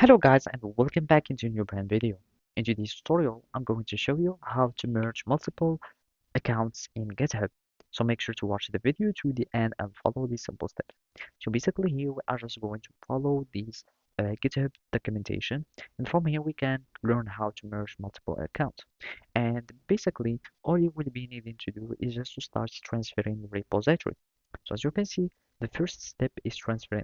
Hello guys and welcome back into a new brand video. In today's tutorial, I'm going to show you how to merge multiple accounts in GitHub. So make sure to watch the video to the end and follow these simple steps. So basically here we are just going to follow these GitHub documentation, and from here we can learn how to merge multiple accounts. And basically all you will be needing to do is just to start transferring the repository. So as you can see, the first step is transferring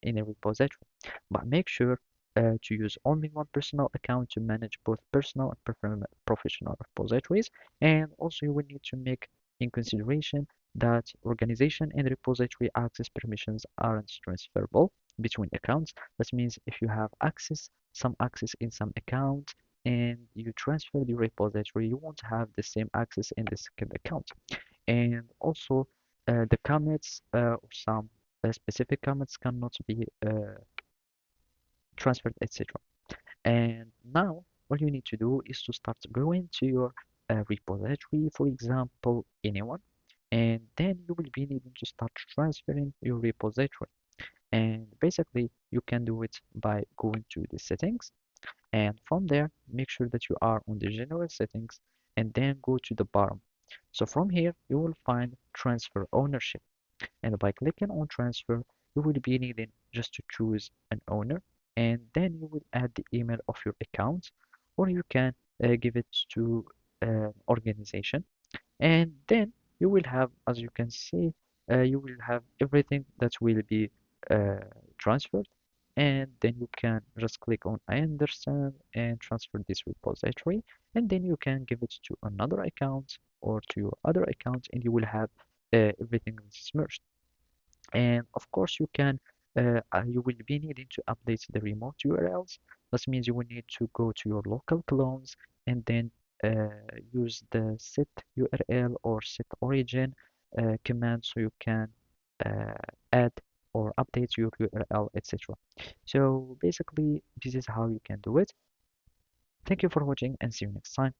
in a repository, but make sure to use only one personal account to manage both personal and professional repositories. And also you will need to make in consideration that organization and repository access permissions aren't transferable between accounts. That means if you have some access in some account and you transfer the repository, you won't have the same access in the second account. And also the commits or some specific commits cannot be transferred, etc. And now what you need to do is to start going to your repository, for example, anyone, and then you will be needing to start transferring your repository. And basically, you can do it by going to the settings, and from there, make sure that you are on the general settings, and then go to the bottom. So from here, you will find transfer ownership, and by clicking on transfer, you will be needing just to choose an owner, and then you will add the email of your account, or you can give it to organization, and then you will have, as you can see, you will have everything that will be uh, transferred, and then you can just click on I understand and transfer this repository, and then you can give it to another account or to your other account, and you will have everything merged. And of course, you will be needing to update the remote URLs. That means you will need to go to your local clones and then use the set URL or set origin command so you can uh, add or update your URL, etc. So basically, this is how you can do it. Thank you for watching and see you next time.